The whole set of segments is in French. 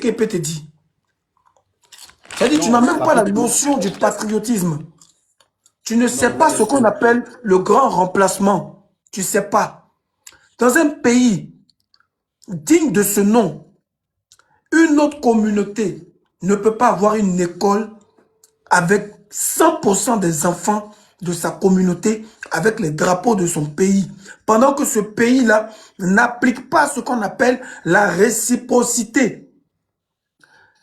Kepé te dit. C'est-à-dire, tu Non, n'as même ça pas peut la être... notion du patriotisme. Tu ne sais Non, pas ce qu'on appelle le grand remplacement. Tu ne sais pas. Dans un pays digne de ce nom, une autre communauté ne peut pas avoir une école avec 100% des enfants de sa communauté avec les drapeaux de son pays. Pendant que ce pays-là n'applique pas ce qu'on appelle la réciprocité.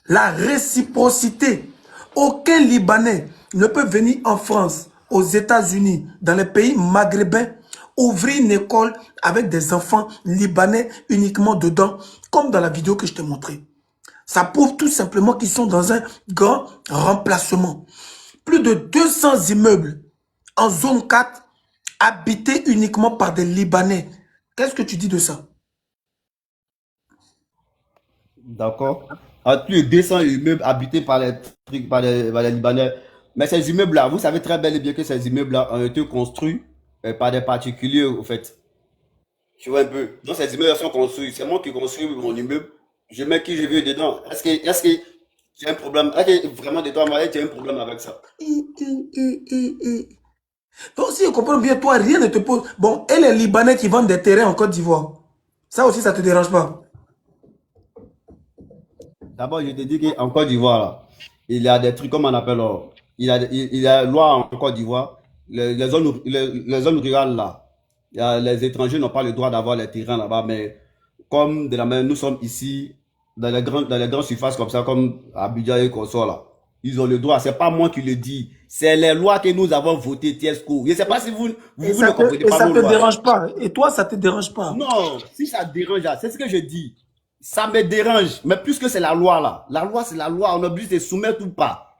La réciprocité. Aucun Libanais ne peut venir en France, aux États-Unis, dans les pays maghrébins, ouvrir une école avec des enfants libanais uniquement dedans, comme dans la vidéo que je t'ai montrée. Ça prouve tout simplement qu'ils sont dans un grand remplacement. Plus de 200 immeubles en zone 4 habités uniquement par des Libanais. Qu'est-ce que tu dis de ça? D'accord. En plus de 200 immeubles habités par les Libanais. Mais ces immeubles-là, vous savez très bel et bien que ces immeubles-là ont été construits par des particuliers, au fait. Tu vois un peu. Donc ces immeubles sont construits. C'est moi qui construis mon immeuble. Je mets qui je veux dedans. Est-ce que tu as un problème? Est-ce que vraiment de toi, tu as un problème avec ça? Donc si je comprends bien, toi, rien ne te pose... Bon, et les Libanais qui vendent des terrains en Côte d'Ivoire, ça aussi, ça ne te dérange pas? D'abord, je te dis qu'en Côte d'Ivoire, là, il y a des trucs, comme on appelle, il y a loi en Côte d'Ivoire, les zones rurales là, les étrangers n'ont pas le droit d'avoir les terrains là-bas, mais comme de la même, nous sommes ici, dans les grandes surfaces comme ça, comme Abidjan et Consort là, ils ont le droit. C'est pas moi qui le dis, c'est les lois que nous avons votées, Tiesco. Je ne sais pas si vous ne comprenez Et pas ça nos te lois. dérange pas? Et toi, ça te dérange pas? Non, si ça dérange, là, c'est ce que je dis. Ça me dérange, mais puisque c'est la loi là, la loi c'est la loi, on est obligé de se soumettre ou pas.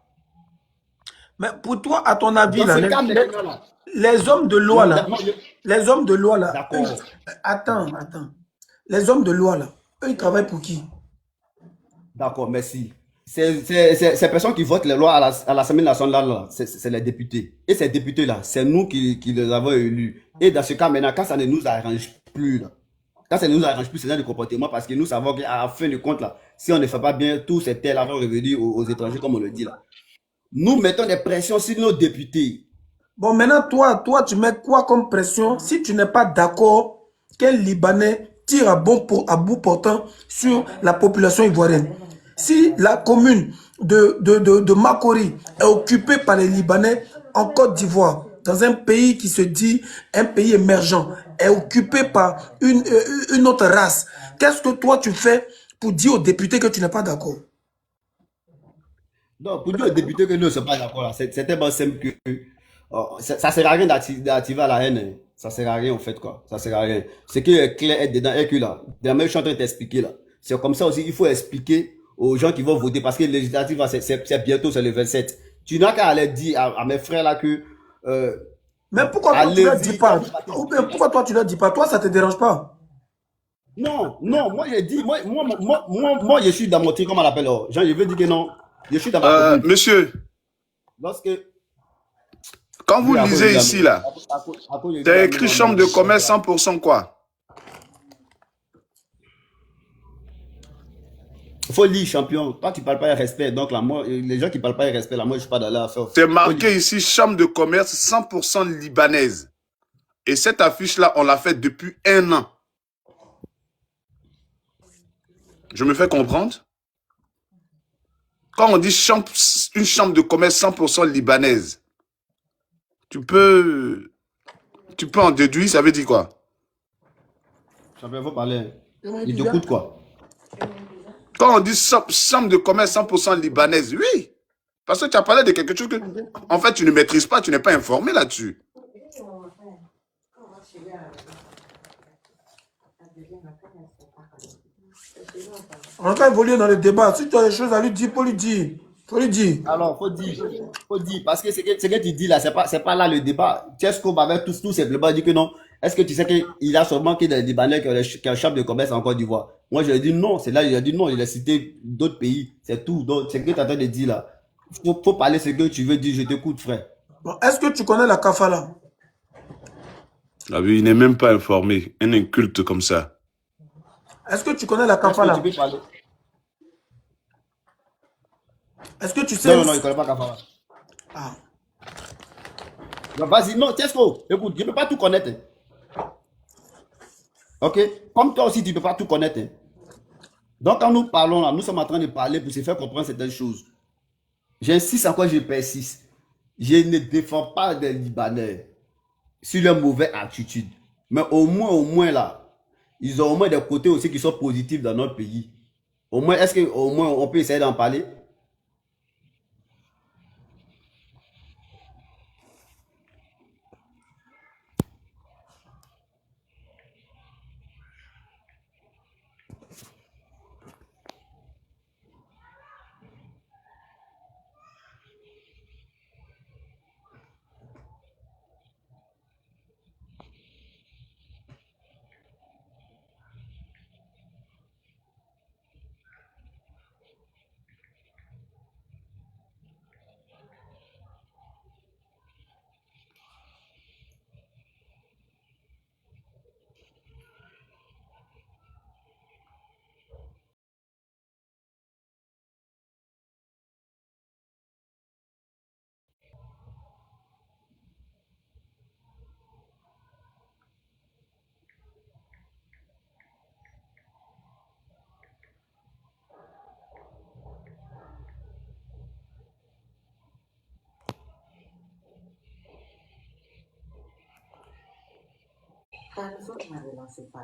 Mais pour toi, à ton avis, Dans là, ce cas maintenant là, les hommes de loi, là, les hommes de loi, là, eux, d'accord, attends. Les hommes de loi, là, eux, ils travaillent pour qui? d'accord, merci. Ces personnes qui votent les lois à l'Assemblée nationale, là, c'est les députés. Et ces députés-là, c'est nous qui les avons élus. Et dans ce cas maintenant, quand ça ne nous arrange plus, là, quand ça ne nous arrange plus, c'est dans le comportement, parce que nous savons qu'à la fin de compte, là, si on ne fait pas bien, tous ces terres vont revenir aux étrangers, comme on le dit là. Nous mettons des pressions sur nos députés. Bon, maintenant, toi, tu mets quoi comme pression si tu n'es pas d'accord qu'un Libanais tire à bout portant sur la population ivoirienne? Si la commune de Makori est occupée par les Libanais en Côte d'Ivoire, dans un pays qui se dit un pays émergent, est occupée par une autre race, qu'est-ce que toi tu fais pour dire aux députés que tu n'es pas d'accord? Donc, pour dire aux députés que nous ne sommes pas d'accord, là, c'est tellement simple que ça ne sert à rien d'activer la haine. Hein. Ça ne sert à rien, en fait, quoi. Ça ne sert à rien. Ce qui est clair est dedans et que là, de la même, je suis en train de t'expliquer, là. C'est comme ça aussi, il faut expliquer aux gens qui vont voter parce que les législatives, là, c'est bientôt, c'est le 27. Tu n'as qu'à aller dire à mes frères, là, que, Mais pourquoi toi tu ne leur dis allez-y, quand pas? vous partez Ou bien voter. pourquoi toi tu ne leur dis pas? Toi, ça ne te dérange pas? Non, non, moi, j'ai dit, moi, je suis dans mon truc, comme on l'appelle, oh. Jean, je veux dire que non. Je suis dans ma commune. Monsieur, Lorsque, quand vous oui, à cause lisez de ici, là, à cause de c'est la écrit maison, chambre de commerce 100% quoi? il faut lire, champion. Toi, tu parles pas de respect. Donc, là, moi, les gens qui parlent pas de respect, là, moi, je suis pas dans la affaire. C'est Faut lire. marqué ici chambre de commerce 100% libanaise. Et cette affiche-là, on l'a faite depuis 1 an. Je me fais comprendre? Quand on dit une chambre de commerce 100% libanaise, tu peux en déduire, ça veut dire quoi? Champion, faut parler. Il te coûte quoi? Quand on dit chambre de commerce 100% libanaise, oui. Parce que tu as parlé de quelque chose que, en fait, tu ne maîtrises pas, tu n'es pas informé là-dessus. On va évoluer dans le débat. Si tu as des choses à lui dire, faut lui dire. Faut lui dire. Alors, faut dire, parce que ce que tu dis là, c'est pas là le débat. Tchesco m'avait tout simplement dit que non. Est-ce que tu sais qu'il y a seulement que des Libanais qui ont un chambre de commerce en Côte d'Ivoire? Moi, je lui ai dit non, c'est là, il a dit non, il a cité d'autres pays, c'est tout. Donc, c'est ce que tu es en train de dire là. Faut parler ce que tu veux dire, je t'écoute, frère. Bon, est-ce que tu connais la kafala? Ah oui, il n'est même pas informé. Un inculte comme ça. Est-ce que tu connais la Est-ce que tu kafala? peux parler? Est-ce que tu sais... Non, non, non, il ne connaît pas Kafara. Ah. Vas-y, non, Tesco, écoute, je ne peux pas tout connaître. Hein. Ok? Comme toi aussi, tu ne peux pas tout connaître. Hein. Donc, quand nous parlons là, nous sommes en train de parler pour se faire comprendre certaines choses. J'insiste encore, je persiste. Je ne défends pas des Libanais sur leur mauvaise attitude. Mais au moins là, ils ont au moins des côtés aussi qui sont positifs dans notre pays. Au moins, est-ce qu'au moins on peut essayer d'en parler?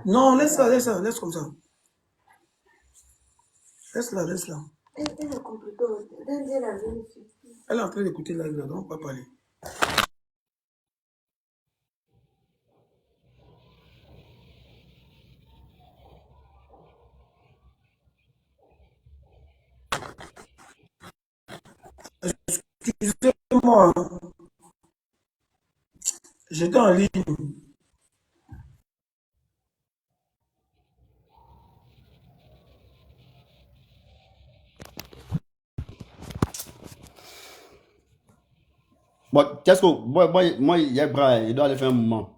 Non, laisse-la, laisse-la, laisse comme ça. Laisse-la, laisse-la. Elle est en train d'écouter la live, donc on va pas parler. Excusez-moi, j'étais en ligne. Bon, Tesco, moi, il y a bras, il doit aller faire un moment.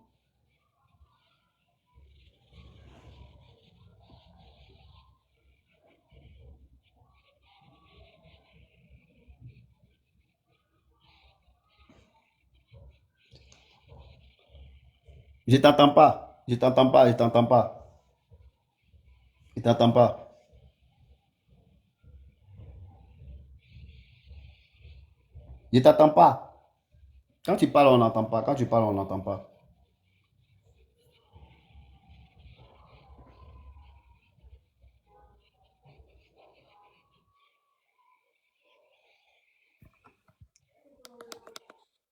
Je t'entends pas. Je t'entends pas. Je t'entends pas. Je t'entends pas. Je t'entends pas. Quand tu parles, on n'entend pas. Quand tu parles, on n'entend pas.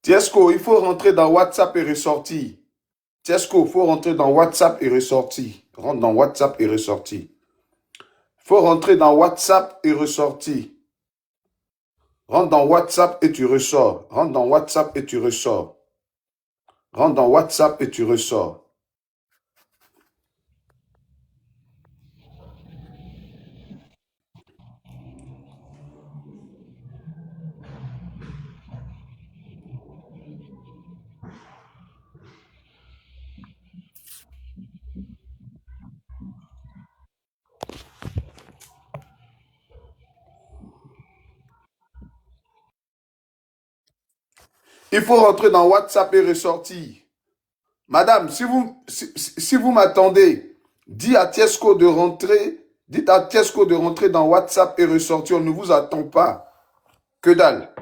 Tiesco, il faut rentrer dans WhatsApp et ressortir. Tiesco, il faut rentrer dans WhatsApp et ressortir. Rentre dans WhatsApp et ressortir. Il faut rentrer dans WhatsApp et ressortir. Rentre dans WhatsApp et tu ressors. Rentre dans WhatsApp et tu ressors. Rentre dans WhatsApp et tu ressors. Il faut rentrer dans WhatsApp et ressortir. Madame, si vous m'attendez, dites à Tiesco de rentrer dans WhatsApp et ressortir. On ne vous attend pas. Que dalle.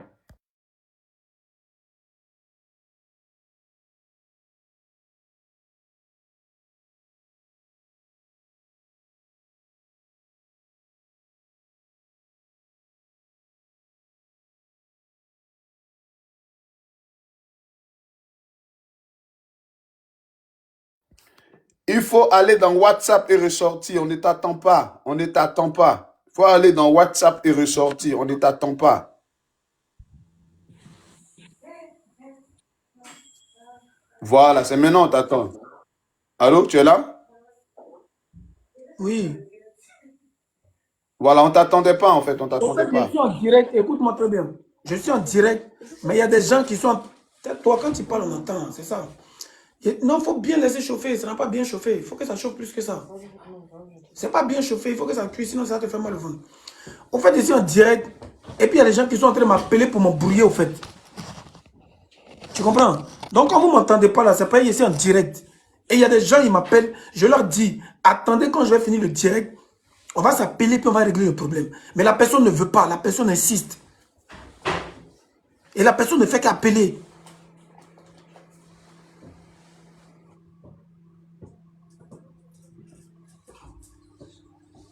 Il faut aller dans WhatsApp et ressortir. On ne t'attend pas. On ne t'attend pas. Il faut aller dans WhatsApp et ressortir. On ne t'attend pas. Voilà, c'est maintenant on t'attend. Allô, tu es là? Oui. Voilà, on ne t'attendait pas en fait. On ne En t'attendait fait, je pas. suis en direct. Écoute-moi très bien. Je suis en direct, mais il y a des gens qui sont... Toi, quand tu parles, on entend, c'est ça. Non, il faut bien laisser chauffer. Ça n'a pas bien chauffé. Il faut que ça chauffe plus que ça. C'est pas bien chauffé. Il faut que ça cuise, sinon ça te fait mal au ventre. En fait, ici en direct, Et puis il y a des gens qui sont en train de m'appeler pour m'embrouiller au fait. Tu comprends? Donc quand vous ne m'entendez pas là, c'est pas ici en direct. Et il y a des gens, ils m'appellent, je leur dis, attendez quand je vais finir le direct, on va s'appeler puis on va régler le problème. Mais la personne ne veut pas, la personne insiste. Et la personne ne fait qu'appeler.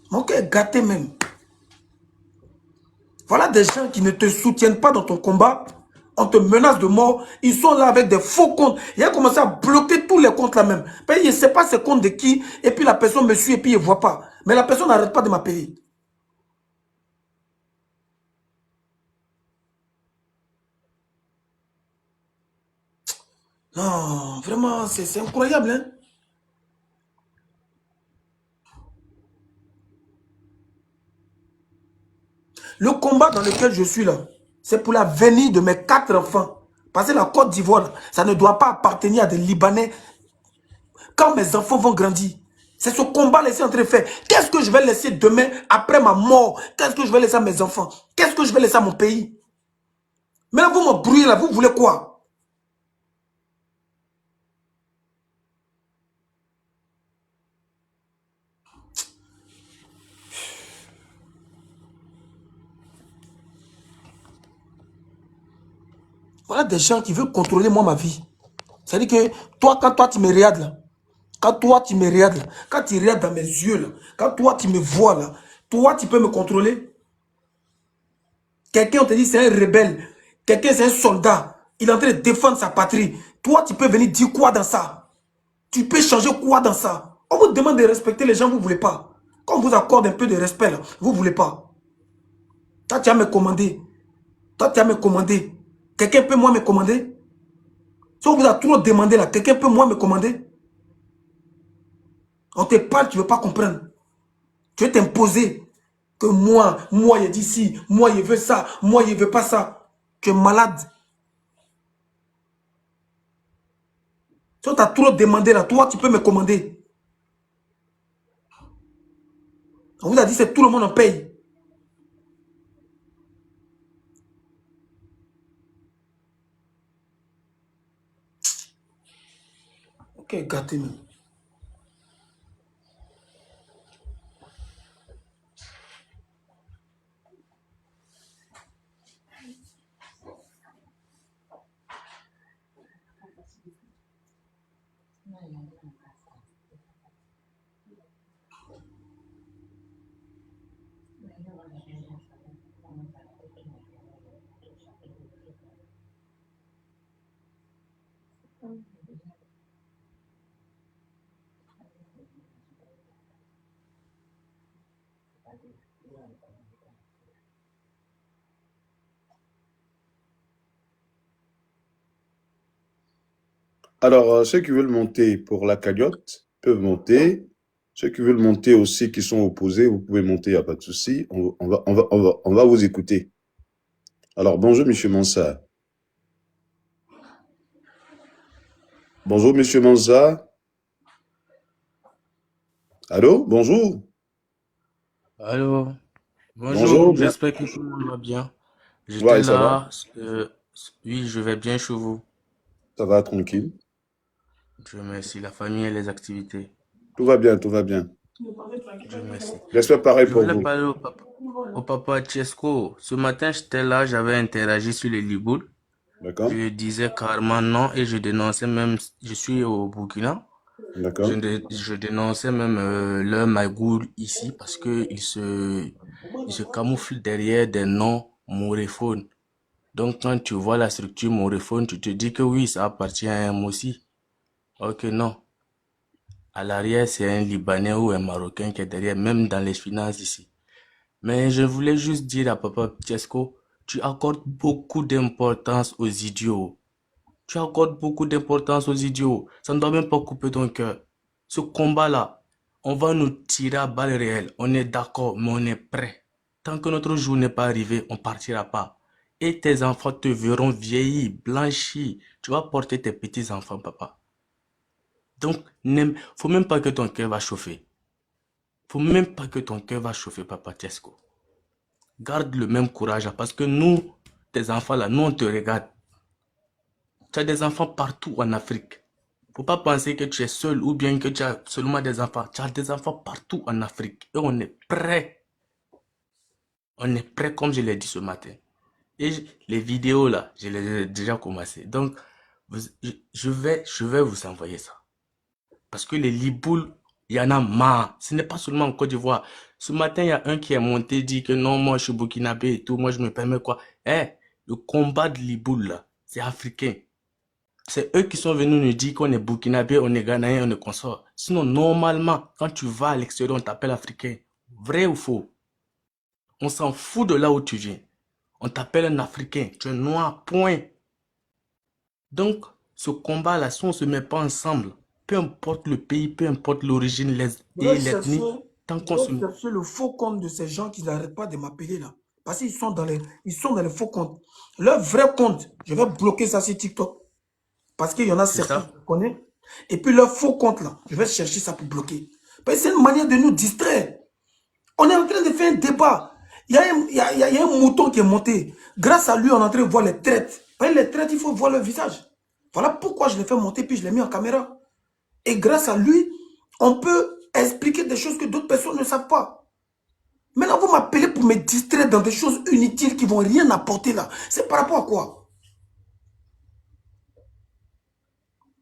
Mon cœur est gâté même. Voilà des gens qui ne te soutiennent pas dans ton combat. On te menace de mort. Ils sont là avec des faux comptes. Il a commencé à bloquer tous les comptes là même. Il ne sait pas ces comptes de qui. Et puis la personne me suit et puis il ne voit pas. Mais la personne n'arrête pas de m'appeler. Non, vraiment, c'est incroyable. Hein? Le combat dans lequel je suis là, c'est pour l'avenir de mes 4 enfants. Parce que la Côte d'Ivoire, ça ne doit pas appartenir à des Libanais. Quand mes enfants vont grandir, c'est ce combat-là que je suis en train de faire. Qu'est-ce que je vais laisser demain, après ma mort? Qu'est-ce que je vais laisser à mes enfants? Qu'est-ce que je vais laisser à mon pays? Mais là, vous m'embrouillez là, vous voulez quoi? Voilà des gens qui veulent contrôler moi ma vie. C'est-à-dire que toi, quand toi tu me regardes là, quand toi tu me regardes là, quand tu regardes dans mes yeux là, quand toi tu me vois là, toi tu peux me contrôler. Quelqu'un, on te dit c'est un rebelle, quelqu'un c'est un soldat, il est en train de défendre sa patrie. Toi tu peux venir dire quoi dans ça? Tu peux changer quoi dans ça? On vous demande de respecter les gens, vous ne voulez pas. Quand on vous accorde un peu de respect là, vous ne voulez pas. Toi tu as me commandé. Toi tu as me commandé. Quelqu'un peut moi me commander? Si on vous a trop demandé là, quelqu'un peut moi me commander? On te parle, tu ne veux pas comprendre. Tu veux t'imposer que moi, il dit ci, moi, il veut ça, moi, il veut pas ça. Tu es malade. Si on t'a trop demandé là, toi, tu peux me commander. On vous a dit, c'est tout le monde en paye. Ok, gâté même. Alors, ceux qui veulent monter pour la cagnotte peuvent monter. Ceux qui veulent monter aussi, qui sont opposés, vous pouvez monter, il n'y a pas de souci. On va vous écouter. Alors, bonjour, Monsieur Mansa. Bonjour, Monsieur Mansa. Allô, bonjour. Allô, Bonjour, bonjour, bien. j'espère que tout le monde va bien. J'étais Ouais, ça va? là, oui, je vais bien chez vous. Ça va, tranquille. Dieu merci, la famille et les activités. Tout va bien, tout va bien. Dieu merci. J'espère pareil Je pour voulais vous. parler au papa Chesco. Ce matin, j'étais là, j'avais interagi sur les Liboul. D'accord? Je disais carrément non et je dénonçais même, je suis au Burkina, D'accord? je dénonçais même leur magoule ici parce que ils se camouflent derrière des noms moréphones. Donc, quand tu vois la structure moréphone, tu te dis que oui, ça appartient à un Moussi. Ok, non. À l'arrière, c'est un Libanais ou un Marocain qui est derrière, même dans les finances ici. Mais je voulais juste dire à Papa Chesco, tu accordes beaucoup d'importance aux idiots. Tu accordes beaucoup d'importance aux idiots. Ça ne doit même pas couper ton cœur. Ce combat-là, on va nous tirer à balles réelles. On est d'accord, mais on est prêt. Tant que notre jour n'est pas arrivé, on partira pas. Et tes enfants te verront vieillir, blanchir. Tu vas porter tes petits-enfants, papa. Donc, faut même pas que ton cœur va chauffer. Faut même pas que ton cœur va chauffer, papa Tiesco. garde le même courage, parce que nous, tes enfants là, nous on te regarde. Tu as des enfants partout en Afrique. Faut pas penser que tu es seul ou bien que tu as seulement des enfants. Tu as des enfants partout en Afrique. Et on est prêt. On est prêt, comme je l'ai dit ce matin. Et les vidéos là, je les ai déjà commencé. Donc, je vais vous envoyer ça. Parce que les liboules, il y en a marre. Ce n'est pas seulement en Côte d'Ivoire. Ce matin, il y a un qui est monté, dit que non, moi je suis burkinabé et tout, moi je me permets quoi. Le combat de liboule là, c'est africain. C'est eux qui sont venus nous dire qu'on est burkinabé, on est ghanéen, on est consort. Sinon, normalement, quand tu vas à l'extérieur, on t'appelle africain. Vrai ou faux? On s'en fout de là où tu viens. On t'appelle un Africain. Tu es noir, point. Donc, ce combat-là, si on ne se met pas ensemble, peu importe le pays, peu importe l'origine et l'ethnie, tant qu'on se... chercher le faux compte de ces gens qui n'arrêtent pas de m'appeler là. Parce qu'ils sont dans les faux comptes. Leur vrai compte, je vais bloquer ça sur TikTok. Parce qu'il y en a certains que je connais. Et puis leur faux compte là, je vais chercher ça pour bloquer. Parce que c'est une manière de nous distraire. On est en train de faire un débat. Il y a un mouton qui est monté. Grâce à lui, on est en train de voir les traites. Parce que les traites, il faut voir leur visage. Voilà pourquoi je l'ai fait monter, puis je l'ai mis en caméra. Et grâce à lui, on peut expliquer des choses que d'autres personnes ne savent pas. Maintenant, vous m'appelez pour me distraire dans des choses inutiles qui ne vont rien apporter là. C'est par rapport à quoi?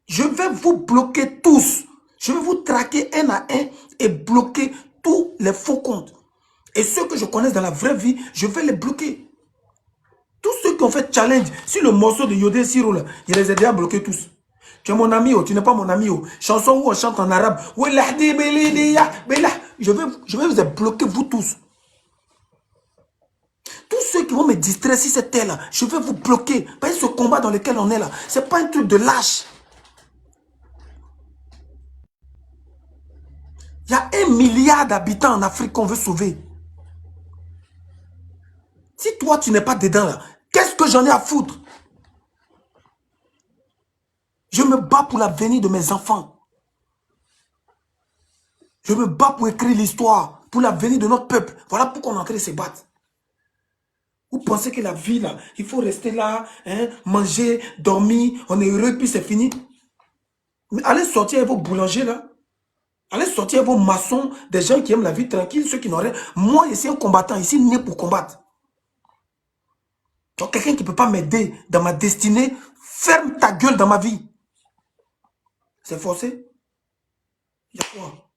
Je vais vous bloquer tous. Je vais vous traquer un à un et bloquer tous les faux comptes. Et ceux que je connais dans la vraie vie, je vais les bloquer. Tous ceux qui ont fait challenge sur le morceau de Yodé Siro, là, je les ai déjà bloqués tous. Tu es mon ami, tu n'es pas mon ami. Chanson où on chante en arabe. Je vais vous bloquer, vous tous. Tous ceux qui vont me distraire si c'est tel, je vais vous bloquer. Parce que ce combat dans lequel on est là, ce n'est pas un truc de lâche. Il y a 1 milliard d'habitants en Afrique qu'on veut sauver. Si toi, tu n'es pas dedans là, qu'est-ce que j'en ai à foutre? Je me bats pour l'avenir de mes enfants. Je me bats pour écrire l'histoire, pour l'avenir de notre peuple. Voilà pourquoi on est en train de se battre. Vous pensez que la vie là, il faut rester là, hein, manger, dormir, on est heureux, puis c'est fini. Mais allez sortir avec vos boulangers là. Allez sortir avec vos maçons, des gens qui aiment la vie tranquille, ceux qui n'ont rien. Moi, je suis un combattant, ici, né pour combattre. Donc, quelqu'un qui ne peut pas m'aider dans ma destinée, ferme ta gueule dans ma vie. C'est forcé. Il y a quoi?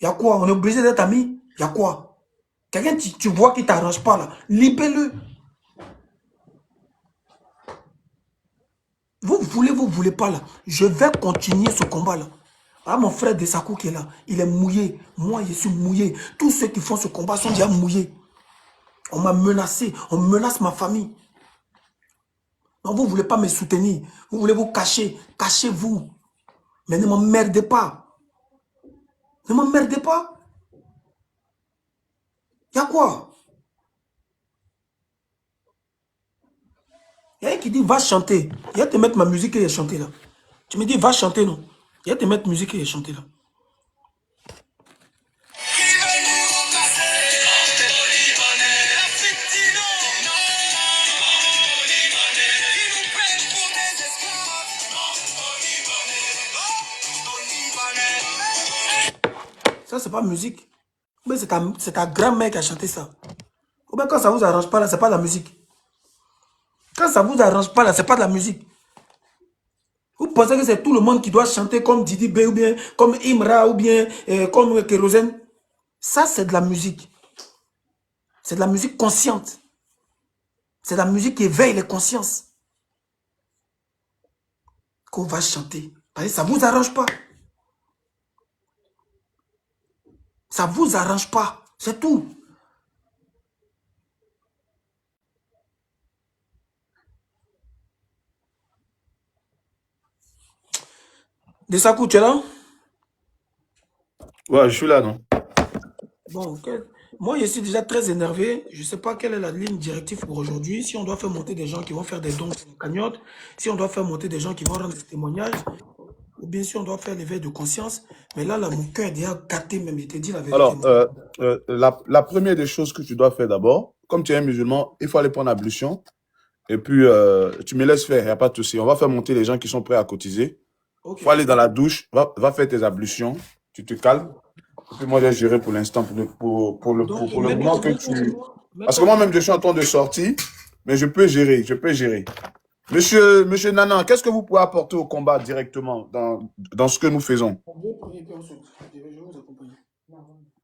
Il y a quoi? On est obligé d'être amis? Il y a quoi? Quelqu'un, tu vois qui ne t'arrange pas là, libère-le. Vous voulez pas là. Je vais continuer ce combat là. Ah, mon frère Desakou qui est là, il est mouillé. Moi, je suis mouillé. Tous ceux qui font ce combat sont déjà mouillés. On m'a menacé. On menace ma famille. Non, vous ne voulez pas me soutenir. Vous voulez vous cacher. Cachez-vous. Mais ne m'emmerdez pas. Ne m'emmerdez pas. Il y a quoi? Il y a un qui dit va chanter. Il va te mettre ma musique et chanter là. Tu me dis va chanter non. Il va te mettre musique et chanter là. Ça, c'est pas musique. Mais c'est ta grand-mère qui a chanté ça. Ou bien quand ça vous arrange pas là, c'est pas de la musique. Quand ça vous arrange pas là, c'est pas de la musique. Vous pensez que c'est tout le monde qui doit chanter comme Didi B ou bien comme Imra ou bien comme Kérosène? Ça, c'est de la musique. C'est de la musique consciente. C'est de la musique qui éveille les consciences. Qu'on va chanter. Parce que ça vous arrange pas. Ça vous arrange pas. C'est tout. Desakou, tu es là? Ouais, je suis là, non? Bon, ok. Moi, je suis déjà très énervé. Je ne sais pas quelle est la ligne directive pour aujourd'hui. Si on doit faire monter des gens qui vont faire des dons pour la cagnotte, si on doit faire monter des gens qui vont rendre des témoignages, Bien sûr, on doit faire l'éveil de conscience. Mais là, mon cœur est déjà gâté même. Je te dis la vérité. Alors, la première des choses que tu dois faire d'abord, comme tu es un musulman, il faut aller prendre l'ablution. Et puis, tu me laisses faire, il n'y a pas de souci. On va faire monter les gens qui sont prêts à cotiser. Il Ok. faut aller dans la douche, va faire tes ablutions, tu te calmes. Et puis moi, j'ai géré pour l'instant, pour le Donc, moment que tu... Parce que moi-même, je suis en train de sortir, mais je peux gérer, je peux gérer. Monsieur Nanan, qu'est-ce que vous pouvez apporter au combat directement dans ce que nous faisons?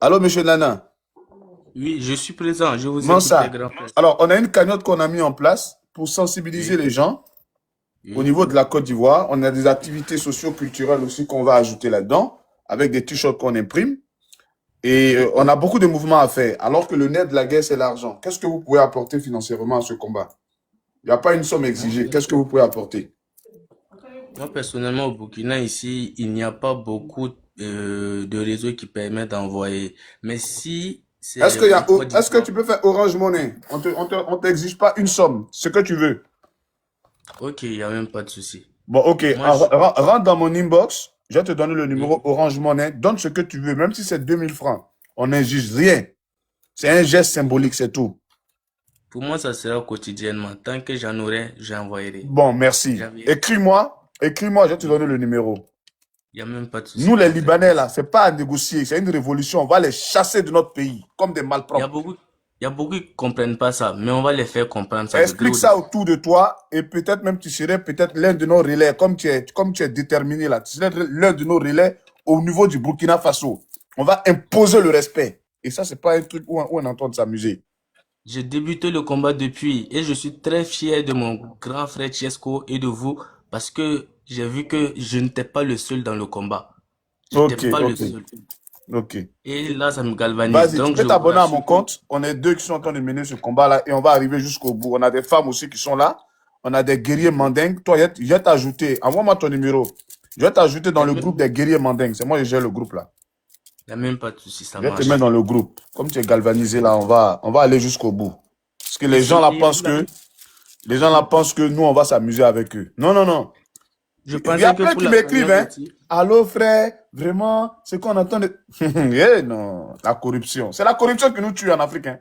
Allô, monsieur Nanan? Oui, je suis présent. Je vous Comment écoute, ça? les grands frères. Alors, on a une cagnotte qu'on a mis en place pour sensibiliser Oui. les gens Oui. au niveau de la Côte d'Ivoire. On a des activités socio-culturelles aussi qu'on va ajouter là-dedans, avec des t-shirts qu'on imprime. Et on a beaucoup de mouvements à faire, alors que le nerf de la guerre, c'est l'argent. Qu'est-ce que vous pouvez apporter financièrement à ce combat? Il n'y a pas une somme exigée. Qu'est-ce que vous pouvez apporter? Moi, personnellement, au Burkina, ici, il n'y a pas beaucoup de réseaux qui permettent d'envoyer. Mais si c'est Est-ce Côte que d'Ivoire, tu peux faire Orange Money? On t'exige pas une somme, ce que tu veux. ok, il n'y a même pas de souci. Bon, ok. Moi, je... Rentre dans mon inbox. Je vais te donner le numéro Oui. Orange Money. Donne ce que tu veux, même si c'est 2000 francs. On n'exige rien. C'est un geste symbolique, c'est tout. Pour moi, ça sera quotidiennement. Tant que j'en aurai, j'envoyerai. Bon, merci. J'enverrai. Écris-moi, je vais te donner le numéro. Il n'y a même pas de souci. Nous, les Libanais, là, c'est pas à négocier, c'est une révolution. On va les chasser de notre pays, comme des Il y a malpropres. beaucoup qui ne comprennent pas ça, mais on va les faire comprendre ça. Explique ça autour de toi et peut-être même tu serais peut-être l'un de nos relais, comme tu es déterminé là. Tu serais l'un de nos relais au niveau du Burkina Faso. On va imposer le respect. Et ça, c'est pas un truc où on entend s'amuser. J'ai débuté le combat depuis et je suis très fier de mon grand frère Chesco et de vous parce que j'ai vu que je n'étais pas le seul dans le combat. Je n'étais pas le seul. Ok. Et là, ça me galvanise. Vas-y, Donc, tu peux t'abonner à mon compte. On est deux qui sont en train de mener ce combat-là et on va arriver jusqu'au bout. On a des femmes aussi qui sont là. On a des guerriers mandingues. Toi, je vais t'ajouter. Envoie-moi ton numéro. Je vais t'ajouter dans le groupe des guerriers mandingues. C'est moi qui gère le groupe là. Il n'y a même pas de souci, ça Je vais marche. te mettre dans le groupe. Comme tu es galvanisé là, on va aller jusqu'au bout. Parce que les gens là pensent que nous, on va s'amuser avec eux. Non, non, non. Je Il y pensais a que plein pour qui la m'écrivent, hein. cagnotte aussi. Allô frère, vraiment, c'est qu'on entend de... Eh non, la corruption. C'est la corruption qui nous tue en Afrique. Hein.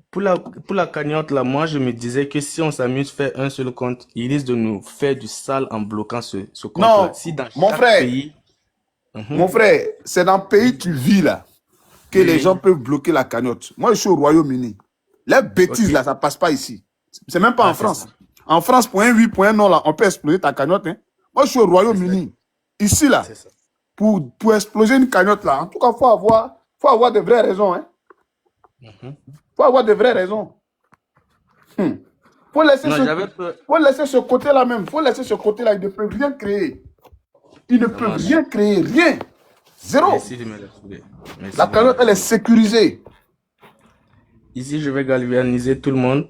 Pour la cagnotte, là, moi, je me disais que si on s'amuse faire un seul compte, il risque de nous faire du sale en bloquant ce compte-là. Non, Si dans mon chaque frère, pays... mon frère, c'est dans le pays où tu vis là que Oui, les oui. gens peuvent bloquer la cagnotte. Moi, je suis au Royaume-Uni. Les bêtises Ok. là, ça passe pas ici. C'est même pas en Ah, c'est France. ça. En France, pour un oui, pour un non là, on peut exploser ta cagnotte. Hein. Moi, je suis au Royaume-Uni. Ici là, C'est ça. pour exploser une cagnotte là, en tout cas, faut avoir de vraies raisons. Hein. Mhm. Faut avoir de vraies raisons. Faut laisser Non, j'avais peur. faut laisser ce côté-là même. Faut laisser ce côté-là. Il ne peut rien créer. Il ne peut marche. rien créer. Rien. Zéro. Merci de me rassurer. Merci La de me cagnotte, elle est rassurer. sécurisée. Ici, je vais galvaniser tout le monde.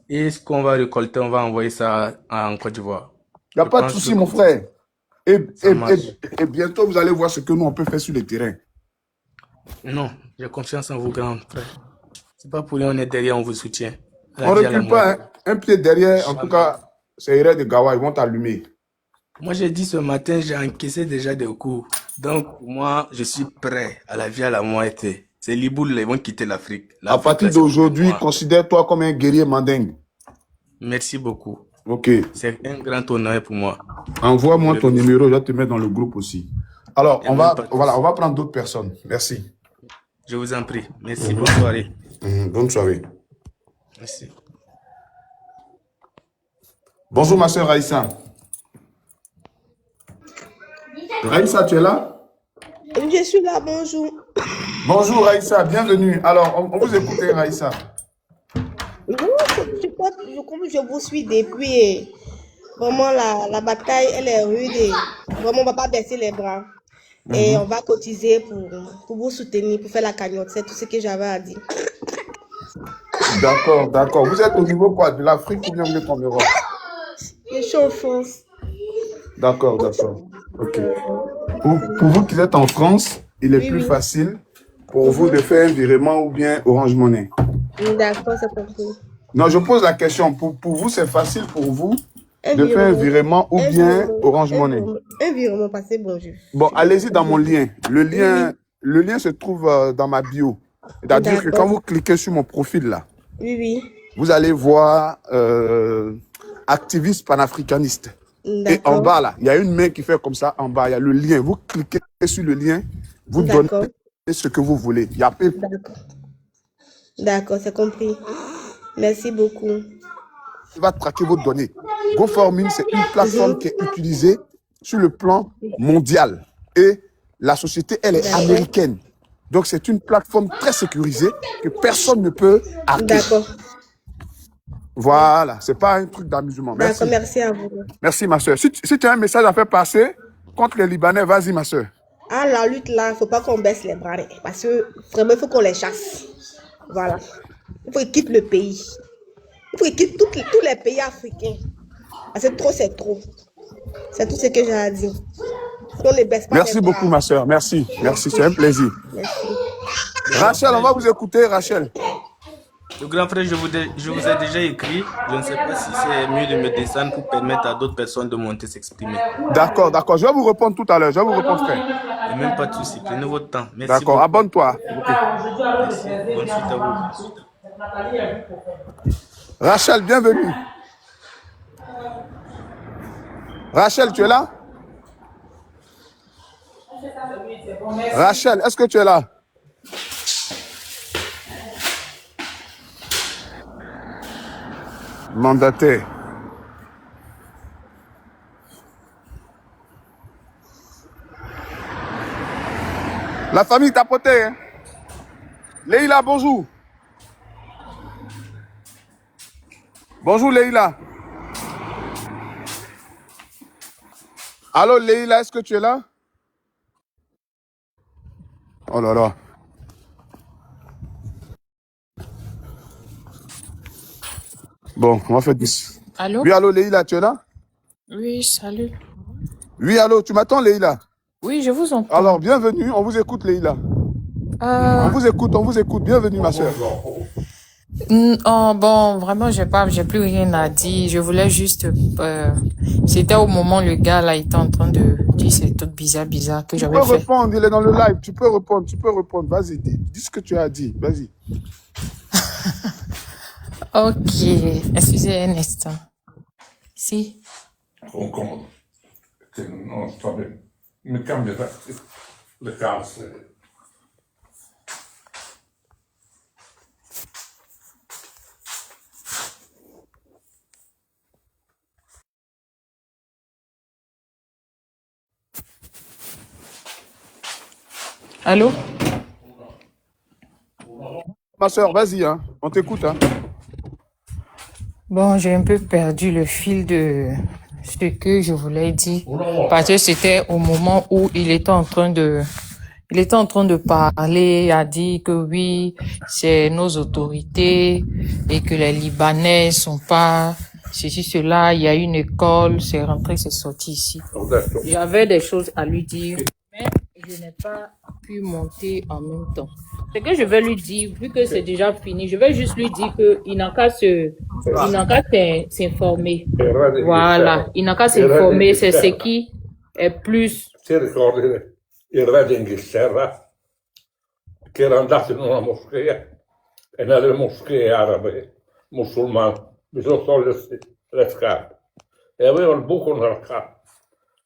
Et ce qu'on va récolter, on va envoyer ça en Côte d'Ivoire. Il n'y a Je pas de pense souci, que mon frère. ça marche. Et bientôt, vous allez voir ce que nous, on peut faire sur le terrain. Non, j'ai confiance en vous, grand frère. C'est pas pour rien, on est derrière, on vous soutient. À On la ne vie, à la recule pas. mort. Hein. Un pied derrière, en tout Jamais. cas, c'est Iray de Gawa. Ils vont t'allumer. Moi, j'ai dit ce matin, j'ai encaissé déjà des coups. Donc, moi, je suis prêt à la vie, à la mort. C'est Liboul, ils vont quitter l'Afrique. À L'Afrique, partir là, c'est pour d'aujourd'hui, moi. considère-toi comme un guerrier mandingue. Merci beaucoup. Ok. C'est un grand honneur pour moi. Envoie-moi Le- ton numéro, je vais te mettre dans le groupe aussi. Alors, Il y a on même va, pas de voilà, on souci. va prendre d'autres personnes. Merci. Je vous en prie. Merci. Bonne soirée. Bonne soirée. Merci. Bonjour, ma soeur Raïssa. Raïssa, tu es là? Je suis là, bonjour. Bonjour, Raïssa, bienvenue. Alors, on vous écoute, Raïssa. Non, comme je vous suis depuis, vraiment la bataille, elle est rude et vraiment on va pas baisser les bras. Et on va cotiser pour vous soutenir, pour faire la cagnotte. C'est tout ce que j'avais à dire. D'accord, d'accord. Vous êtes au niveau quoi? De l'Afrique ou bien vous êtes en Europe? Je suis en France. D'accord, d'accord. Ok. Pour vous qui êtes en France, il est Oui, plus oui. facile pour vous de faire un virement ou bien Orange Money. D'accord, c'est compris. Non, je pose la question. Pour vous, c'est facile pour vous Un de faire un virement. virement ou Un bien virement. Orange Money. Un virement passé, bon, Bon, je allez-y dans mon comprends. lien. Le lien se trouve dans ma bio. C'est-à-dire que quand D'accord. vous cliquez sur mon profil là, Oui, oui. vous allez voir activiste panafricaniste. Et en D'accord. bas là, il y a une main qui fait comme ça. En bas, il y a le lien. Vous cliquez sur le lien, vous donnez D'accord. ce que vous voulez. Il y a PayPal. D'accord. D'accord, c'est compris. Merci beaucoup. Il va traquer vos données. GoForMe, c'est une plateforme qui est utilisée sur le plan mondial. Et la société, elle est D'accord. américaine. Donc, c'est une plateforme très sécurisée que personne ne peut hacker. D'accord. Voilà, c'est pas un truc d'amusement. D'accord, Merci. merci à vous. Merci, ma soeur. Si tu as un message à faire passer contre les Libanais, vas-y, ma soeur. Ah, la lutte là, il ne faut pas qu'on baisse les bras. Parce que vraiment, il faut qu'on les chasse. Voilà. Il faut qu'ils quittent le pays. Il faut qu'ils quittent tous les pays africains. Parce que trop, c'est trop. C'est tout ce que j'ai à dire. On ne baisse pas les Merci beaucoup, bras. ma soeur. Merci. Merci, c'est un plaisir. Merci. Rachel, on va vous écouter, Rachel. Le grand frère, je vous ai déjà écrit. Je ne sais pas si c'est mieux de me descendre pour permettre à d'autres personnes de monter s'exprimer. D'accord, d'accord. Je vais vous répondre tout à l'heure. Je vais vous répondre, frère. Et même pas de souci. Prenez votre temps. Merci D'accord, beaucoup. abonne-toi. Ok. Merci. Bonne suite à vous. Rachel, bienvenue. Rachel, tu es là? Rachel, est-ce que tu es là? Mandataire. La famille tapotée. Hein? Leïla, bonjour. Bonjour Leïla. Allô Leïla, est-ce que tu es là? Oh là là. Bon, on va faire 10. Allô? Oui, allô Leïla, tu es là? Oui, salut. Oui, allô, tu m'attends Leïla? Oui, je vous entends. Alors, bienvenue, on vous écoute Leïla. On vous écoute. Bienvenue ma soeur. Oh, bon, vraiment, j'ai plus rien à dire. Je voulais juste, c'était au moment où le gars là était en train de dire ces trucs bizarres que Tu j'avais peux fait. répondre, il est dans le live, tu peux répondre. Vas-y, dis ce que tu as dit, vas-y. Ok, excusez un instant. Si. Gewoon komen. Non, sta bene. Mi cambia le calze. Allô? Ma soeur, vas-y, hein, on t'écoute. Hein. Bon, j'ai un peu perdu le fil de ce que je voulais dire parce que c'était au moment où il était en train de parler, a dit que oui, c'est nos autorités et que les Libanais sont pas ceci, cela. Il y a une école, c'est rentré, c'est sorti ici. J'avais des choses à lui dire, mais je n'ai pas pu monter en même temps. Ce que je vais lui dire, vu que c'est déjà fini, je vais juste lui dire que il n'a qu'à s'informer. Voilà, il n'a qu'à s'informer, c'est ce qui est plus. Si ricordi il re d'Inghilterra che era andato in una moschea e nelle moschee arabe musulmane bisogna togliersi le scarpe e aveva il buco nella cappa.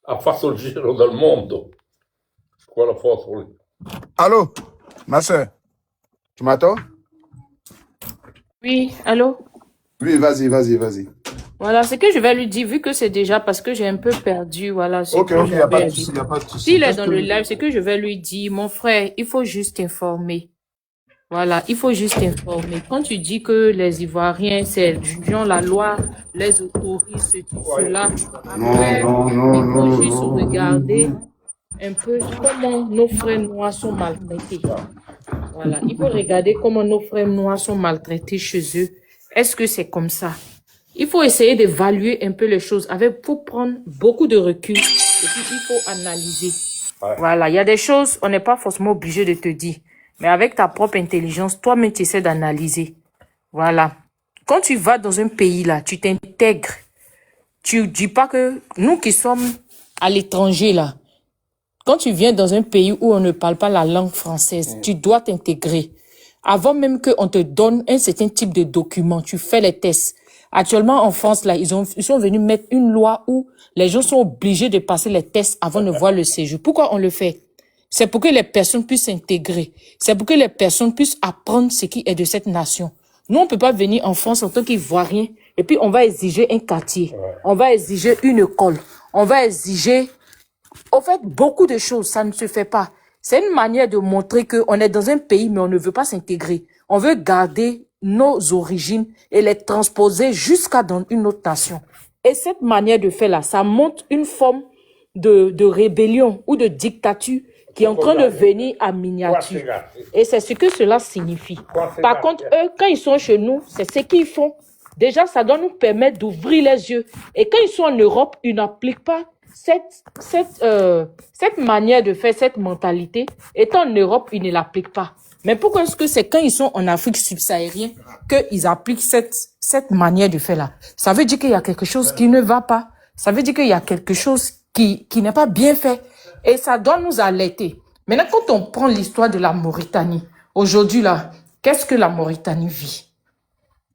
Ha fatto il giro del mondo quella foto lì. Allô, ma soeur, tu m'attends? Oui, allô? Oui, vas-y. Voilà, ce que je vais lui dire, vu que c'est déjà parce que j'ai un peu perdu, voilà. Ok, il n'y a pas de souci, S'il est dans le live, ce que je vais lui dire, mon frère, il faut juste informer. Voilà, il faut juste informer. Quand tu dis que les Ivoiriens, c'est jugeant la loi, les autorise, ceci, cela, après, il faut juste regarder un peu comment nos frères noirs sont maltraités. Voilà, il faut regarder comment nos frères noirs sont maltraités chez eux. Est-ce que c'est comme ça? Il faut essayer d'évaluer un peu les choses. Faut prendre beaucoup de recul et puis il faut analyser. Voilà, il y a des choses, on n'est pas forcément obligé de te dire. Mais avec ta propre intelligence, toi-même, tu essaies d'analyser. Voilà. Quand tu vas dans un pays là, tu t'intègres. tu dis pas que nous qui sommes à l'étranger là, quand tu viens dans un pays où on ne parle pas la langue française, tu dois t'intégrer. Avant même qu'on te donne un certain type de document, tu fais les tests. Actuellement, en France, là, ils sont venus mettre une loi où les gens sont obligés de passer les tests avant de voir le séjour. Pourquoi on le fait? C'est pour que les personnes puissent s'intégrer. C'est pour que les personnes puissent apprendre ce qui est de cette nation. Nous, on peut pas venir en France en tant qu'Ivoirien et puis on va exiger un quartier. On va exiger une école. On va exiger, en fait, beaucoup de choses. Ça ne se fait pas. C'est une manière de montrer qu'on est dans un pays, mais on ne veut pas s'intégrer. On veut garder nos origines et les transposer jusqu'à dans une autre nation. Et cette manière de faire là, ça montre une forme de rébellion ou de dictature qui est en train de venir à miniature. Et c'est ce que cela signifie. Par contre, eux, quand ils sont chez nous, c'est ce qu'ils font. Déjà, ça doit nous permettre d'ouvrir les yeux. Et quand ils sont en Europe, ils n'appliquent pas cette manière de faire, cette mentalité. Étant en Europe, ils ne l'appliquent pas. Mais pourquoi est-ce que c'est quand ils sont en Afrique subsaharienne qu'ils appliquent cette manière de faire là? Ça veut dire qu'il y a quelque chose qui ne va pas. Ça veut dire qu'il y a quelque chose qui n'est pas bien fait. Et ça doit nous alerter. Maintenant, quand on prend l'histoire de la Mauritanie, aujourd'hui là, qu'est-ce que la Mauritanie vit?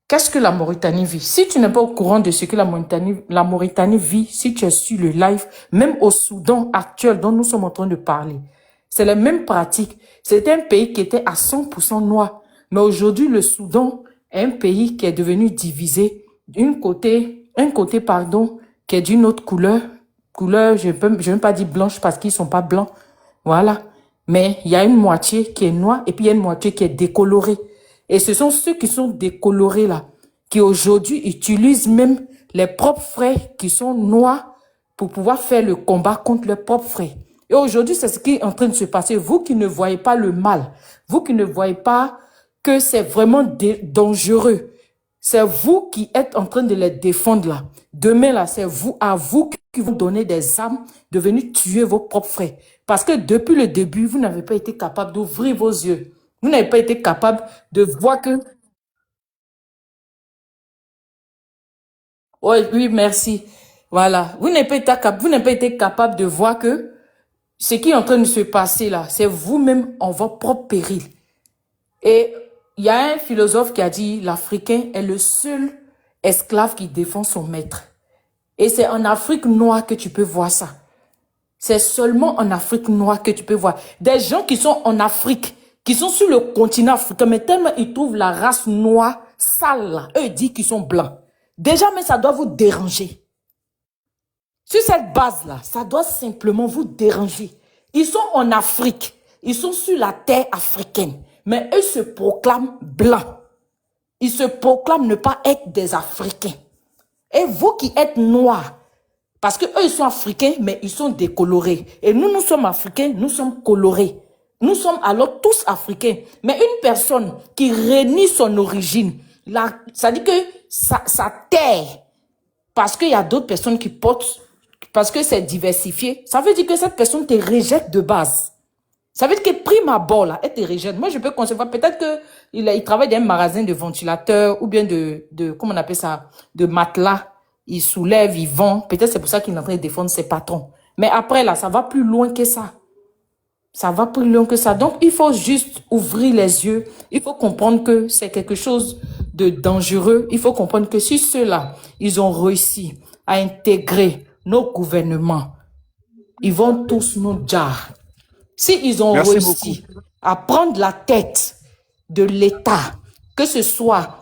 Qu'est-ce que la Mauritanie vit? Si tu n'es pas au courant de ce que la Mauritanie vit, si tu es sur le live, même au Soudan actuel dont nous sommes en train de parler, c'est les mêmes pratiques. C'était un pays qui était à 100% noir. Mais aujourd'hui, le Soudan est un pays qui est devenu divisé. Un côté, qui est d'une autre couleur. Couleur, je ne vais pas dire blanche parce qu'ils sont pas blancs. Voilà. Mais il y a une moitié qui est noire et puis il y a une moitié qui est décolorée. Et ce sont ceux qui sont décolorés là, qui aujourd'hui utilisent même les propres frères qui sont noirs pour pouvoir faire le combat contre leurs propres frères. Et aujourd'hui, c'est ce qui est en train de se passer. Vous qui ne voyez pas le mal, vous qui ne voyez pas que c'est vraiment dangereux, c'est vous qui êtes en train de les défendre là. Demain là, c'est à vous qui vont donner des armes de venir tuer vos propres frères. Parce que depuis le début, vous n'avez pas été capable d'ouvrir vos yeux. Vous n'avez pas été capable de voir que... Oui, merci. Voilà. Vous n'avez pas été capable de voir que ce qui est en train de se passer là, c'est vous-même en votre propre péril. Et il y a un philosophe qui a dit, l'Africain est le seul esclave qui défend son maître. Et c'est en Afrique noire que tu peux voir ça. C'est seulement en Afrique noire que tu peux voir. Des gens qui sont en Afrique, qui sont sur le continent africain, mais tellement ils trouvent la race noire sale là, eux ils disent qu'ils sont blancs. Déjà, mais ça doit vous déranger. Sur cette base-là, ça doit simplement vous déranger. Ils sont en Afrique, ils sont sur la terre africaine, mais eux se proclament blancs. Ils se proclament ne pas être des Africains. Et vous qui êtes noirs, parce que eux ils sont africains, mais ils sont décolorés. Et nous, nous sommes africains, nous sommes colorés. Nous sommes alors tous africains. Mais une personne qui renie son origine, là, ça dit que sa terre, parce qu'il y a d'autres personnes qui portent, parce que c'est diversifié, ça veut dire que cette personne te rejette de base. Ça veut dire que prime abord, là, elle te rejette. Moi, je peux concevoir, peut-être qu'il travaille dans un magasin de ventilateurs ou bien comment on appelle ça, de matelas. Il soulève, il vend. Peut-être c'est pour ça qu'il est en train de défendre ses patrons. Mais après, là, ça va plus loin que ça. Ça va plus loin que ça. Donc, il faut juste ouvrir les yeux. Il faut comprendre que c'est quelque chose de dangereux. Il faut comprendre que si ceux-là, ils ont réussi à intégrer nos gouvernements, ils vont tous nous dire. Si ils ont réussi à prendre la tête de l'État, que ce soit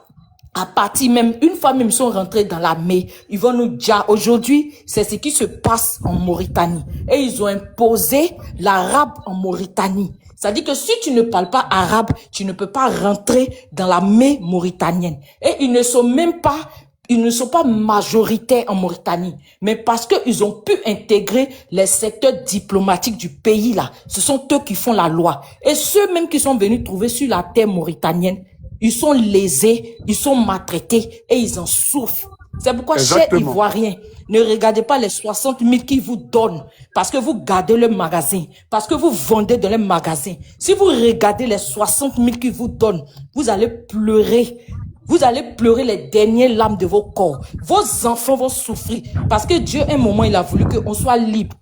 à partir même, une fois même ils sont rentrés dans l'armée, ils vont nous dire, aujourd'hui, c'est ce qui se passe en Mauritanie. Et ils ont imposé l'arabe en Mauritanie. C'est-à-dire que si tu ne parles pas arabe, tu ne peux pas rentrer dans l'armée mauritanienne. Et ils ne sont pas majoritaires en Mauritanie. Mais parce qu'ils ont pu intégrer les secteurs diplomatiques du pays là, ce sont eux qui font la loi. Et ceux même qui sont venus trouver sur la terre mauritanienne, ils sont lésés, ils sont maltraités et ils en souffrent. C'est pourquoi, chers Ivoiriens, ne regardez pas les 60 000 qu'ils vous donnent parce que vous gardez le magasin, parce que vous vendez dans les magasins. Si vous regardez les 60 000 qu'ils vous donnent, vous allez pleurer. Vous allez pleurer les dernières larmes de vos corps. Vos enfants vont souffrir. Parce que Dieu, à un moment, il a voulu qu'on soit libre.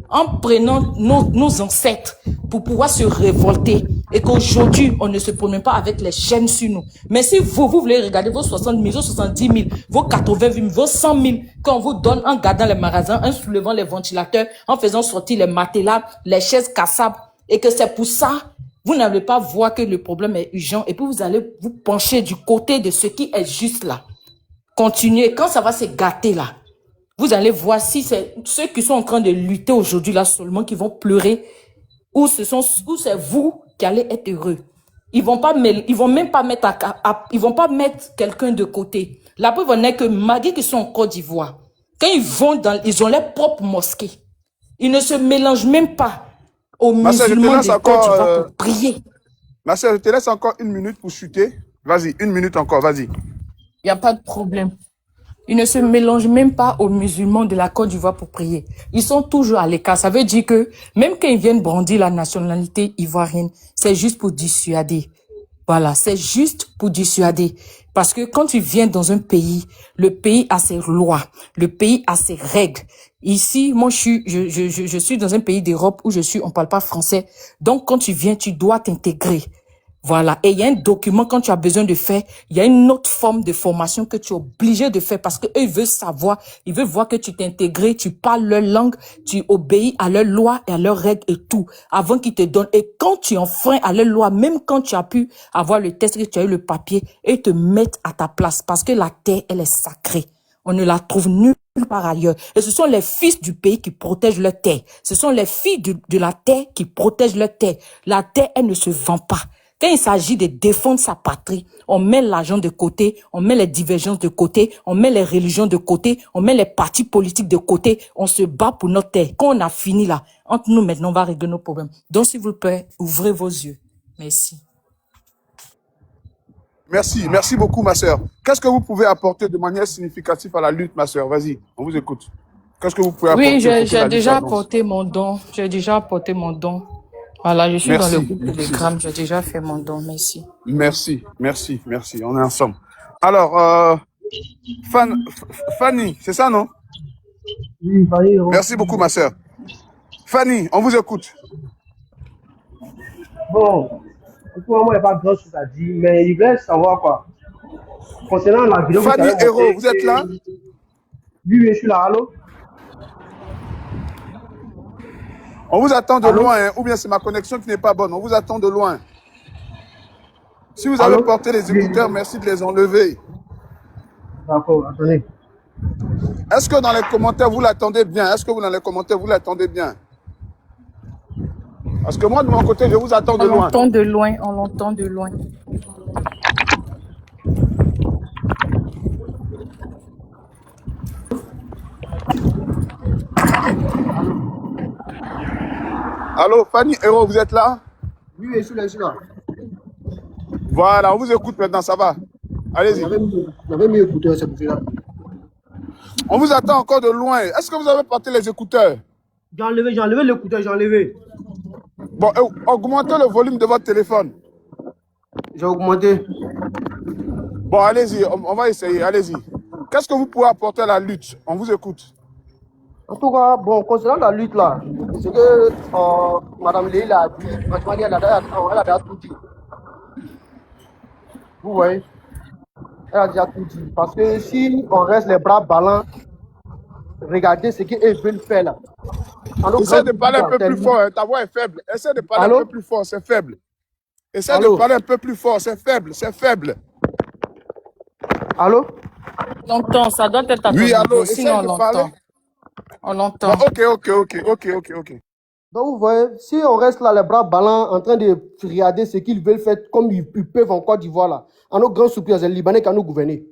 En prenant nos ancêtres pour pouvoir se révolter. Et qu'aujourd'hui, on ne se promène pas avec les chaînes sur nous. Mais si vous voulez regarder vos 60 000, vos 70 000, vos 80 000, vos 100 000, qu'on vous donne en gardant les magasins, en soulevant les ventilateurs, en faisant sortir les matelas, les chaises cassables, et que c'est pour ça, vous n'allez pas voir que le problème est urgent, et puis vous allez vous pencher du côté de ce qui est juste là. Continuez. Quand ça va se gâter là, vous allez voir si c'est ceux qui sont en train de lutter aujourd'hui là seulement qui vont pleurer, ou c'est vous qui allez être heureux. Ils vont même pas mettre ils vont pas mettre quelqu'un de côté. La preuve en est que malgré qu'ils sont en Côte d'Ivoire, quand ils ont leurs propres mosquées. Ils ne se mélangent même pas aux Ma sœur, je te musulmans laisse de Côte encore, d'Ivoire pour prier. ma sœur, je te laisse encore 1 minute pour chuter. Vas-y, 1 minute encore, vas-y. Il n'y a pas de problème. Ils ne se mélangent même pas aux musulmans de la Côte d'Ivoire pour prier. Ils sont toujours à l'écart. Ça veut dire que même quand ils viennent brandir la nationalité ivoirienne, c'est juste pour dissuader. Voilà, c'est juste pour dissuader. Parce que quand tu viens dans un pays, le pays a ses lois, le pays a ses règles. Ici, moi, je suis dans un pays d'Europe où on parle pas français. Donc, quand tu viens, tu dois t'intégrer. Voilà. Et il y a un document quand tu as besoin de faire, il y a une autre forme de formation que tu es obligé de faire parce que eux, ils veulent savoir, ils veulent voir que tu t'es intégré, tu parles leur langue, tu obéis à leurs lois et à leurs règles et tout, avant qu'ils te donnent. Et quand tu enfreins à leurs lois, même quand tu as pu avoir le test, que tu as eu le papier, ils te mettent à ta place parce que la terre, elle est sacrée. On ne la trouve nulle part ailleurs. Et ce sont les fils du pays qui protègent leur terre. Ce sont les filles de la terre qui protègent leur terre. La terre, elle ne se vend pas. Quand il s'agit de défendre sa patrie, on met l'argent de côté, on met les divergences de côté, on met les religions de côté, on met les partis politiques de côté, on se bat pour notre terre. Quand on a fini là, entre nous maintenant, on va régler nos problèmes. Donc, s'il vous plaît, ouvrez vos yeux. Merci. Merci, merci beaucoup, ma sœur. Qu'est-ce que vous pouvez apporter de manière significative à la lutte, ma sœur? Vas-y, on vous écoute. Qu'est-ce que vous pouvez apporter Oui, pour que la j'ai lutte déjà avance? apporté mon don. J'ai déjà apporté mon don. Voilà, je suis dans le Merci, groupe merci, Telegram. J'ai déjà fait mon don. Merci. merci, merci, merci. On est ensemble. Alors, Fanny, c'est ça, non? Oui, Fanny, Merci beaucoup, ma sœur. Fanny, on vous écoute. bon, pour moi, il n'y a pas grand chose à dire, mais il voulait savoir quoi. Concernant la vidéo que tu Fanny avais Héros, montrée, vous êtes là? oui, je suis là, allô? On vous attend de Allô? loin, hein, ou bien c'est ma connexion qui n'est pas bonne. On vous attend de loin. Si vous avez Allô? porté les Oui, écouteurs, merci de les enlever. d'accord, attendez. Est-ce que dans les commentaires, vous l'attendez bien? Est-ce que vous dans les commentaires, vous l'attendez bien? Parce que moi, de mon côté, je vous attends de On loin. l'entend de loin, on l'entend de loin. Allô, Fanny Héros, vous êtes là? Oui, je suis là, je suis là. Voilà, on vous écoute maintenant, ça va. Allez-y. J'avais mis écouteur, c'est pour cela. On vous attend encore de loin. Est-ce que vous avez porté les écouteurs? J'ai enlevé l'écouteur, j'ai enlevé. Bon, augmentez le volume de votre téléphone. J'ai augmenté. Bon, allez-y, on va essayer, allez-y. Qu'est-ce que vous pouvez apporter à la lutte? On vous écoute. En tout cas, bon, concernant la lutte là, c'est que Madame Léil a dit, franchement, elle a déjà tout dit. Vous voyez? Elle a déjà tout dit. Parce que si on reste les bras ballants, regardez ce qu'ils veulent faire là. Essaie de parler un peu plus fort, hein, ta voix est faible. Essaie de parler un peu plus fort, c'est faible. Essaie de parler un peu plus fort, c'est faible, c'est faible. Allô? On l'entend, ça doit être à ton Oui, allô, niveau, essaie sinon on de parler. l'entend. On l'entend. Bon, ok. Donc vous voyez, si on reste là les bras ballants en train de regarder ce qu'ils veulent faire comme ils peuvent en Côte d'Ivoire là, à nos grands soupirs, c'est les Libanais qui nous gouverner.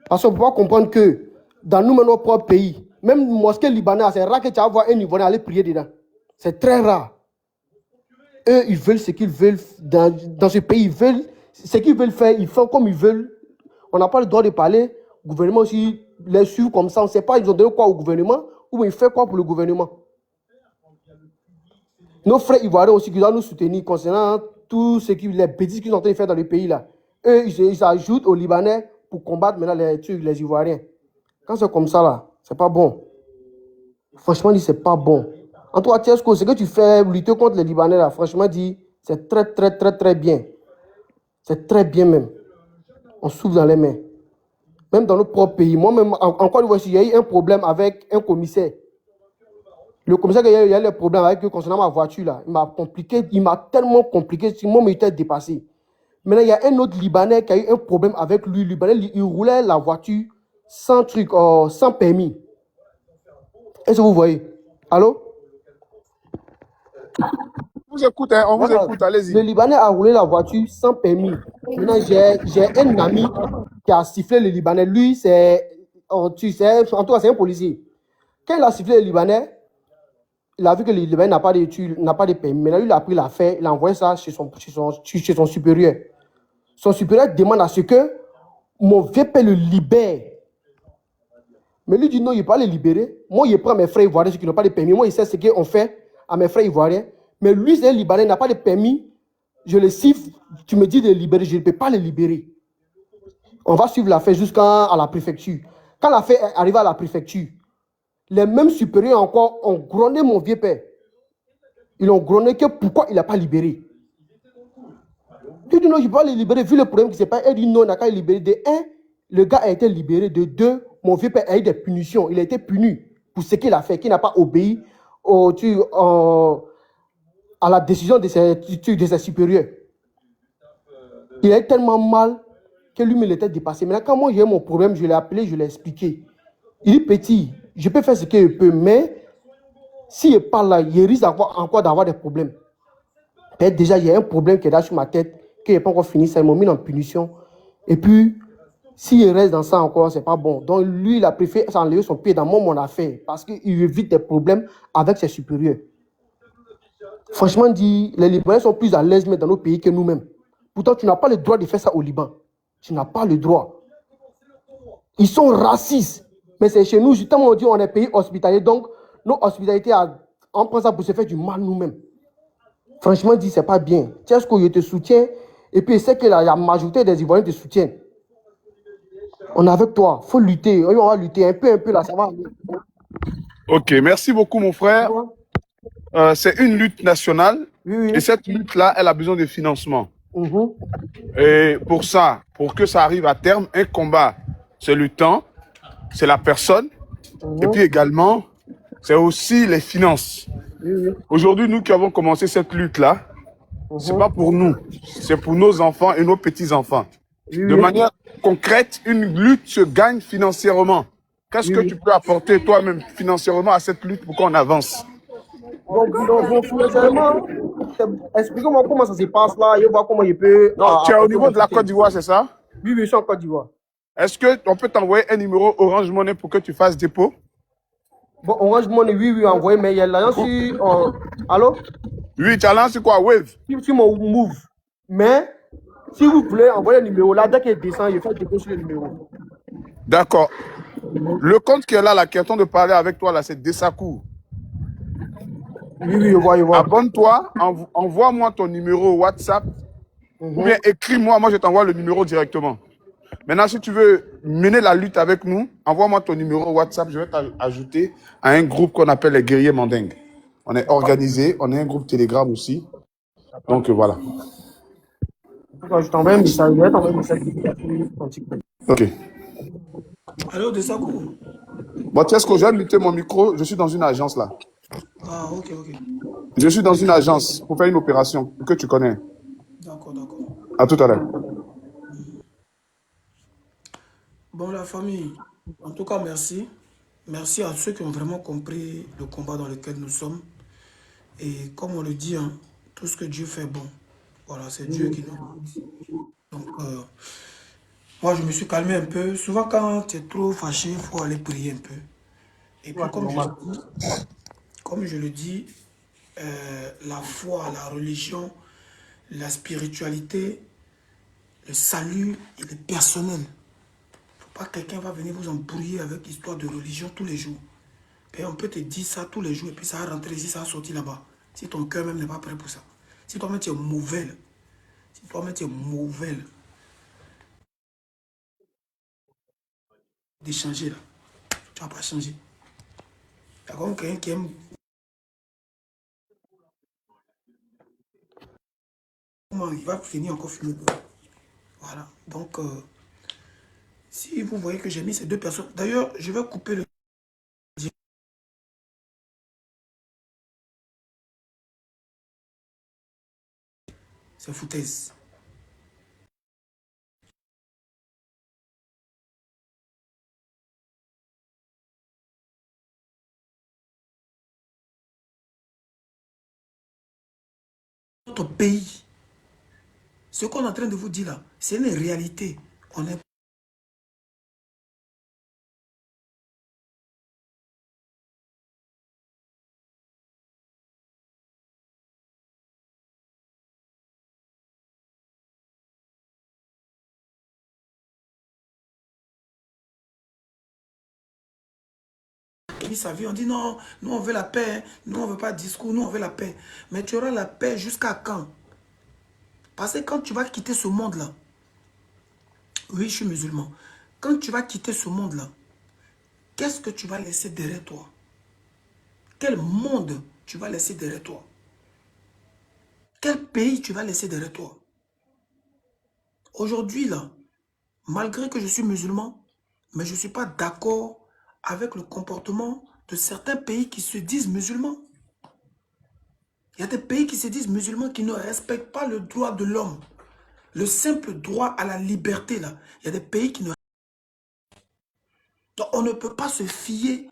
Parce qu'on ne peut pas comprendre que dans nous, notre propre pays, même mosquée libanais, c'est rare que tu vas voir un Ivoirien aller prier dedans. C'est très rare. Eux, ils veulent ce qu'ils veulent dans ce pays. Ils veulent ce qu'ils veulent faire, ils font comme ils veulent. On n'a pas le droit de parler. Le gouvernement aussi les suit comme ça. On ne sait pas, ils ont donné quoi au gouvernement ou ils font quoi pour le gouvernement. Nos frères ivoiriens aussi qui doivent nous soutenir concernant tout ce qui les bêtises qu'ils sont en train de faire dans le pays là. eux, ils ajoutent aux Libanais pour combattre maintenant les Ivoiriens. Quand c'est comme ça, là, c'est pas bon. Franchement, dit, c'est pas bon. En tout cas, Tchesco, ce que tu fais, lutter contre les Libanais, là, franchement, dit, c'est très, très, très, très bien. C'est très bien même. On souffle dans les mains. Même dans notre propre pays. Moi-même, encore une fois, il y a eu un problème avec un commissaire. Le commissaire, il y a eu des problèmes avec eux concernant ma voiture, là. Il m'a compliqué, il m'a tellement compliqué, moi, il était dépassé. Maintenant, il y a un autre Libanais qui a eu un problème avec lui. Libanais, il roulait la voiture sans truc, sans permis. Est-ce que vous voyez? Allô? On vous écoute, hein, on vous Voilà. écoute, allez-y. Le Libanais a roulé la voiture sans permis. Maintenant, j'ai un ami qui a sifflé le Libanais. Lui, en tout cas, c'est un policier. Quand il a sifflé le Libanais, il a vu que le Libanais n'a pas de permis. Maintenant, lui, il a pris l'affaire, il a envoyé ça chez son supérieur. Son supérieur demande à ce que mon VP le libère. Mais lui dit non, il ne peut pas le libérer. Moi, il prend mes frères ivoiriens qui n'ont pas de permis. Moi, il sait ce qu'on fait à mes frères ivoiriens. Mais lui, c'est un Libanais, il n'a pas de permis. Je le siffle, tu me dis de le libérer, je ne peux pas le libérer. On va suivre l'affaire jusqu'à la préfecture. Quand l'affaire est arrivée à la préfecture, les mêmes supérieurs encore ont grondé mon vieux père. Ils ont grondé que pourquoi il n'a pas libéré. Il dit non, je ne peux pas le libérer, vu le problème qui s'est passé. Il dit non, il n'a qu'à le libérer. De un, le gars a été libéré. De deux, mon vieux père a eu des punitions. Il a été puni pour ce qu'il a fait, qu'il n'a pas obéi à la décision de ses supérieurs. Il a eu tellement mal que lui, il était dépassé. Maintenant, quand moi j'ai mon problème, je l'ai appelé, je l'ai expliqué. Il dit petit, je peux faire ce que je peux, mais s'il parle là, il risque encore d'avoir des problèmes. Peut-être déjà, il y a un problème qui est là sur ma tête, qui n'est pas encore fini, ça, ils m'ont mis en punition. Et puis, s'il reste dans ça encore, c'est pas bon. Donc, lui, il a préféré s'enlever son pied dans mon affaire parce qu'il évite des problèmes avec ses supérieurs. Franchement dit, les Libanais sont plus à l'aise dans nos pays que nous-mêmes. Pourtant, tu n'as pas le droit de faire ça au Liban. Tu n'as pas le droit. Ils sont racistes. Mais c'est chez nous, justement, on dit on est pays hospitalier. Donc, nos hospitalités, on prend ça pour se faire du mal nous-mêmes. Franchement dit, c'est pas bien. Tiens, ce que je te soutiens. Et puis, c'est que la majorité des Ivoiriens te soutiennent. On est avec toi. Il faut lutter. On va lutter un peu là, ça va. Ok, merci beaucoup, mon frère. C'est une lutte nationale. Oui. Et cette lutte-là, elle a besoin de financement. Mhm. Et pour ça, pour que ça arrive à terme, un combat, c'est le temps, c'est la personne, et puis également, c'est aussi les finances. Oui. Aujourd'hui, nous qui avons commencé cette lutte-là, c'est pas pour nous, c'est pour nos enfants et nos petits-enfants. Oui. De manière concrète, une lutte se gagne financièrement. Qu'est-ce que tu peux apporter toi-même financièrement à cette lutte pour qu'on avance? Donc, financièrement, expliquez-moi comment ça se passe là, et voir comment il peut. Non, tu es au niveau de la Côte d'Ivoire, c'est ça? Oui, je suis en Côte d'Ivoire. Est-ce qu'on peut t'envoyer un numéro Orange Money pour que tu fasses dépôt? Bon, Orange Money, oui, envoyé, mais il y a l'agence sur. Allô? Oui, tu as lancé quoi? Wave? Sur mon Move. Mais, si vous voulez envoyer le numéro là, dès qu'il descend, il faut dépôt sur le numéro. D'accord. Le compte qui est là, qui est en train de parler avec toi, là, c'est Dessakou. Oui, je vois. Abonne-toi, envoie-moi ton numéro WhatsApp, ou bien écris-moi, moi je t'envoie le numéro directement. Maintenant, si tu veux mener la lutte avec nous, envoie-moi ton numéro WhatsApp, je vais t'ajouter à un groupe qu'on appelle les guerriers mandingues. On est organisé, on est un groupe Telegram aussi. Donc voilà. Je t'envoie un message, je vais t'envoyer un message. Ok. Allô, Dessakou? Bon, tu sais ce que je vais muter mon micro, je suis dans une agence là. Ah, ok. Je suis dans une agence pour faire une opération que tu connais. D'accord. À tout à l'heure. Bon, la famille, en tout cas, merci. Merci à ceux qui ont vraiment compris le combat dans lequel nous sommes. Et comme on le dit, hein, tout ce que Dieu fait bon. Voilà, c'est Dieu qui nous dit. Donc, moi, je me suis calmé un peu. Souvent, quand tu es trop fâché, il faut aller prier un peu. Et puis, comme je le dis, la foi, la religion, la spiritualité, le salut, il est personnel. Pas quelqu'un va venir vous embrouiller avec l'histoire de religion tous les jours. Et on peut te dire ça tous les jours et puis ça va rentrer ici, ça va sortir là-bas. Si ton cœur même n'est pas prêt pour ça. Si toi-même tu es mauvais, d'échanger là. Tu vas pas changer. Il y a comme quelqu'un qui aime. Comment il va finir encore fumer. Voilà. Donc, si vous voyez que j'ai mis ces deux personnes. D'ailleurs, je vais couper le. C'est foutaise. Notre pays, ce qu'on est en train de vous dire là, c'est une réalité. On est. Sa vie, on dit non, nous on veut la paix, nous on veut pas de discours, nous on veut la paix. Mais tu auras la paix jusqu'à quand? Parce que quand tu vas quitter ce monde-là, oui, je suis musulman, quand tu vas quitter ce monde-là, qu'est-ce que tu vas laisser derrière toi? Quel monde tu vas laisser derrière toi? Quel pays tu vas laisser derrière toi? Aujourd'hui, là, malgré que je suis musulman, mais je ne suis pas d'accord avec le comportement de certains pays qui se disent musulmans. Il y a des pays qui se disent musulmans qui ne respectent pas le droit de l'homme. Le simple droit à la liberté, là. Il y a des pays qui ne... Donc, on ne peut pas se fier.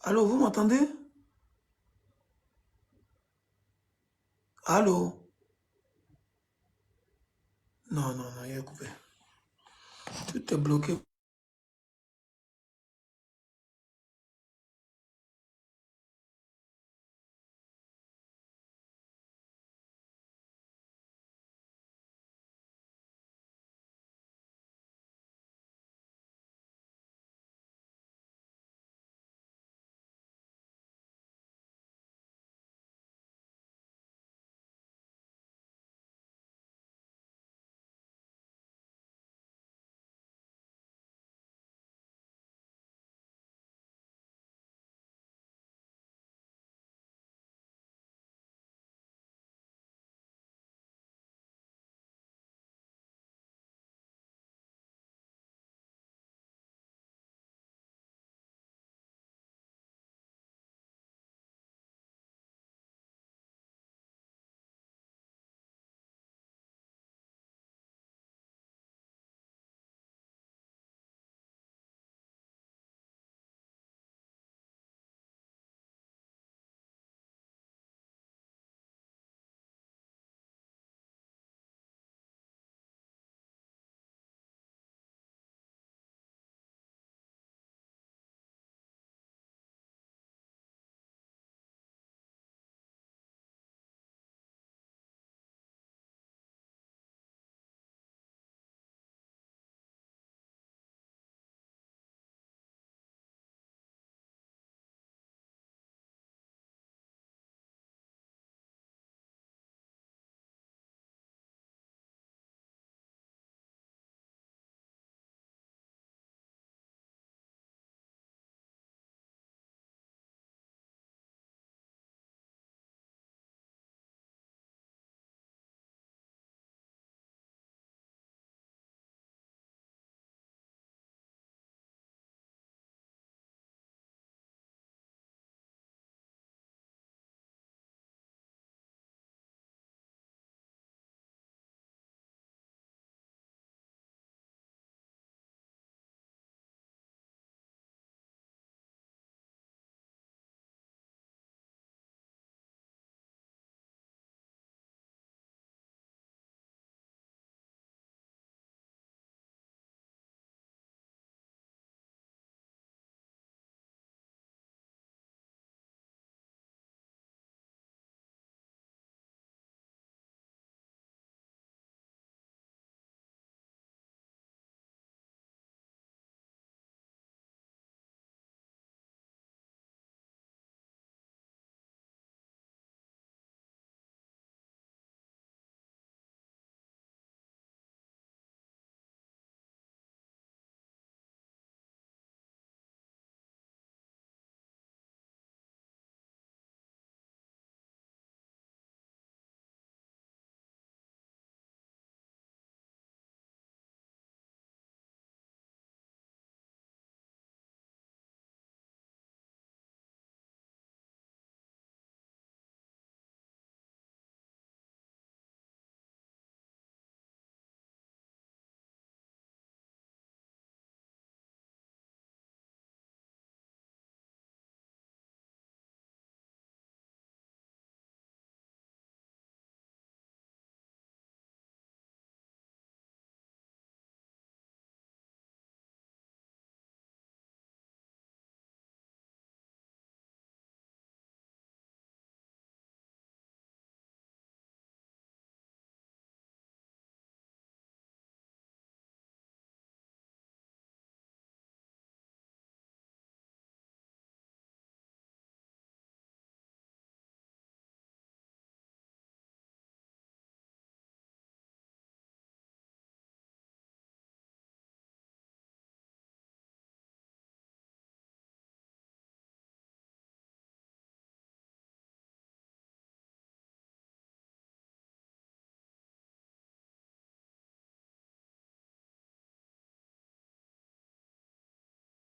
Allô, vous m'entendez? Allô? Non, non, non, il est coupé. Tout est bloqué.